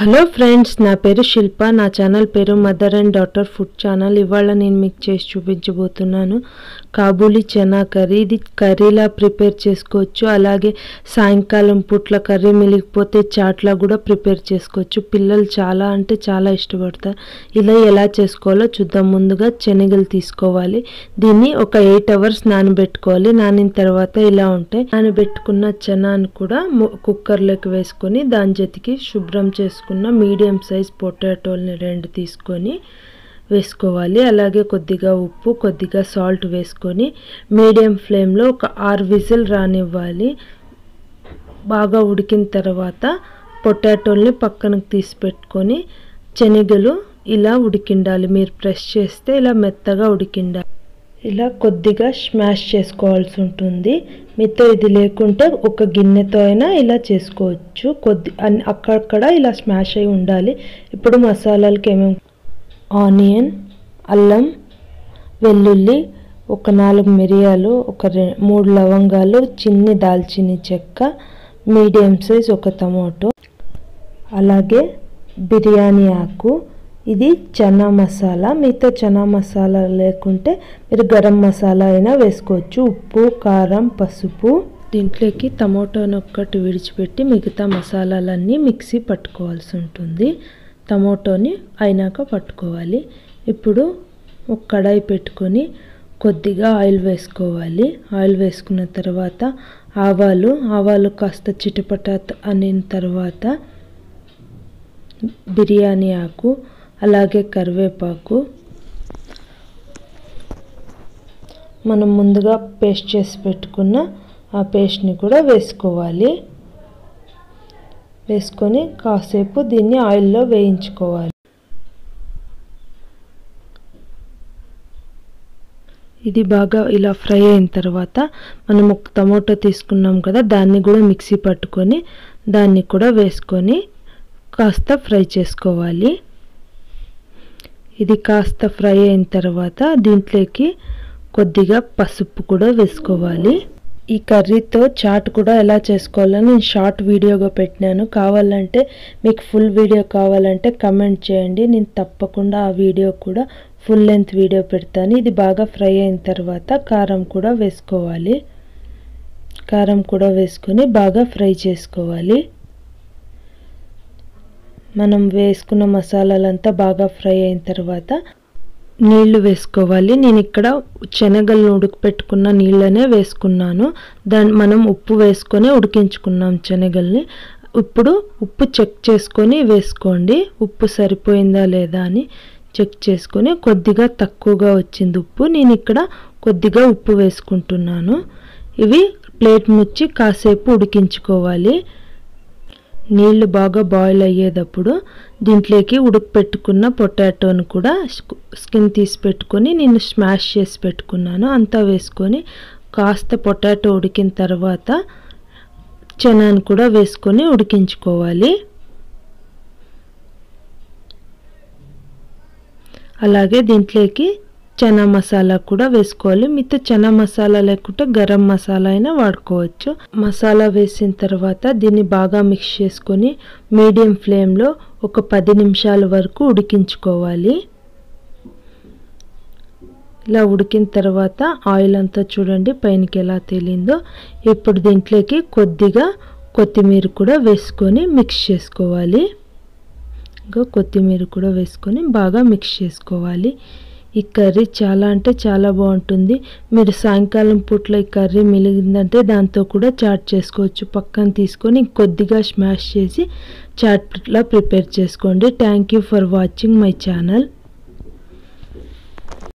Hello friends, నా పేరు శిల్ప. నా ఛానల్ పేరు mother and daughter food channel. ఇవాళ నేను మీకు చేసి చూపించబోతున్నాను కాబూలీ చనా కర్రీ. ఇది కర్రీలా ప్రిపేర్ చేసుకోవచ్చు, అలాగే సాయంకాలం పూట్ల కర్రీ మిగిలిపోతే చాట్లా కూడా ప్రిపేర్ చేసుకోవచ్చు. పిల్లలు చాలా అంటే చాలా ఇష్టపడతారు. ఇలా ఎలా చేసుకోవాలో చూద్దాం. ముందుగా శనగలు తీసుకోవాలి. దీన్ని ఒక 8 hours నానబెట్టుకోవాలి. నానిన తర్వాత ఇలా ఉంటాయి. నానబెట్టుకున్న చనాను కూడా కుక్కర్లోకి వేసుకొని దాని జతికి శుభ్రం చేసుకున్న మీడియం సైజ్ పొటాటోల్ని 2 తీసుకొని వేసుకోవాలి. అలాగే కొద్దిగా ఉప్పు, కొద్దిగా సాల్ట్ వేసుకొని మీడియం ఫ్లేమ్లో ఒక 6 విజిల్ రానివ్వాలి. బాగా ఉడికిన తర్వాత పొటాటోల్ని పక్కనకు తీసి పెట్టుకొని శనగలు ఇలా ఉడికిండాలి. మీరు ప్రెస్ చేస్తే ఇలా మెత్తగా ఉడికిండాలి. ఇలా కొద్దిగా స్మాష్ చేసుకోవాల్సి ఉంటుంది. మీతో ఇది లేకుంటే ఒక గిన్నెతో అయినా ఇలా చేసుకోవచ్చు. అక్కడక్కడ ఇలా స్మాష్ అయి ఉండాలి. ఇప్పుడు మసాలాలకి ఏమేమి: ఆనియన్, అల్లం, వెల్లుల్లి, ఒక 4 మిరియాలు, ఒక 3 లవంగాలు, చిన్ని దాల్చిని చెక్క, మీడియం సైజ్ ఒక టమాటో, అలాగే బిర్యానీ ఆకు. ఇది చనా మసాలా. మీతో చనా మసాలా లేకుంటే మీరు గరం మసాలా అయినా వేసుకోవచ్చు. ఉప్పు, కారం, పసుపు. దీంట్లోకి టమోటాను ఒక్కటి విడిచిపెట్టి మిగతా మసాలాలన్నీ మిక్సీ పట్టుకోవాల్సి ఉంటుంది. టమోటోని అయినాక పట్టుకోవాలి. ఇప్పుడు ఒక కడాయి పెట్టుకొని కొద్దిగా ఆయిల్ వేసుకోవాలి. ఆయిల్ వేసుకున్న తర్వాత ఆవాలు కాస్త చిటపట అయిన తర్వాత బిర్యానీ ఆకు, అలాగే కరివేపాకు, మనం ముందుగా పేస్ట్ చేసి పెట్టుకున్న ఆ పేస్ట్ని కూడా వేసుకోవాలి. వేసుకొని కాసేపు దీన్ని ఆయిల్లో వేయించుకోవాలి. ఇది బాగా ఇలా ఫ్రై అయిన తర్వాత మనం ఒక టమోటో తీసుకున్నాం కదా, దాన్ని కూడా మిక్సీ పట్టుకొని దాన్ని కూడా వేసుకొని కాస్త ఫ్రై చేసుకోవాలి. ఇది కాస్త ఫ్రై అయిన తర్వాత దీంట్లోకి కొద్దిగా పసుపు కూడా వేసుకోవాలి. ఈ కర్రీతో చాట్ కూడా ఎలా చేసుకోవాలని నేను షార్ట్ వీడియోగా పెట్టినాను. కావాలంటే మీకు ఫుల్ వీడియో కావాలంటే కమెంట్ చేయండి. నేను తప్పకుండా ఆ వీడియో కూడా ఫుల్ లెంత్ వీడియో పెడతాను. ఇది బాగా ఫ్రై అయిన తర్వాత కారం కూడా వేసుకోవాలి. కారం కూడా వేసుకొని బాగా ఫ్రై చేసుకోవాలి. మనం వేసుకున్న మసాలాలంతా బాగా ఫ్రై అయిన తర్వాత నీళ్లు వేసుకోవాలి. నేను ఇక్కడ శనగలను ఉడకపెట్టుకున్న నీళ్ళనే వేసుకున్నాను. మనం ఉప్పు వేసుకొని ఉడికించుకున్నాం శనగల్ని. ఇప్పుడు ఉప్పు చెక్ చేసుకొని వేసుకోండి. ఉప్పు సరిపోయిందా లేదా అని చెక్ చేసుకొని కొద్దిగా తక్కువగా వచ్చింది ఉప్పు. నేను ఇక్కడ కొద్దిగా ఉప్పు వేసుకుంటున్నాను. ఇవి ప్లేట్ ముచ్చి కాసేపు ఉడికించుకోవాలి. నీళ్లు బాగా బాయిల్ అయ్యేటప్పుడు దీంట్లోకి ఉడకపెట్టుకున్న పొటాటోను కూడా స్కిన్ తీసి పెట్టుకొని నేను స్మాష్ చేసి పెట్టుకున్నాను అంతా వేసుకొని కాస్త పొటాటో ఉడికిన తర్వాత చనాను కూడా వేసుకొని ఉడికించుకోవాలి. అలాగే దీంట్లోకి చనా మసాలా కూడా వేసుకోవాలి. మీతో చనా మసాలా లేకుంటే గరం మసాలా అయినా వాడుకోవచ్చు. మసాలా వేసిన తర్వాత దీన్ని బాగా మిక్స్ చేసుకొని మీడియం ఫ్లేమ్లో ఒక 10 నిమిషాల వరకు ఉడికించుకోవాలి. ఇలా ఉడికిన తర్వాత ఆయిల్ అంతా చూడండి పైనకి ఎలా తేలిందో. ఇప్పుడు దీంట్లోకి కొద్దిగా కొత్తిమీర కూడా వేసుకొని మిక్స్ చేసుకోవాలి. ఇంకా కొత్తిమీర కూడా వేసుకొని బాగా మిక్స్ చేసుకోవాలి. ఈ కర్రీ చాలా అంటే చాలా బాగుంటుంది. మీరు సాయంకాలం పూట్ల ఈ కర్రీ మిగిలిందంటే దాంతో కూడా చాట్ చేసుకోవచ్చు. పక్కన తీసుకొని కొద్దిగా స్మాష్ చేసి చాట్లా ప్రిపేర్ చేసుకోండి. Thank you for watching my channel.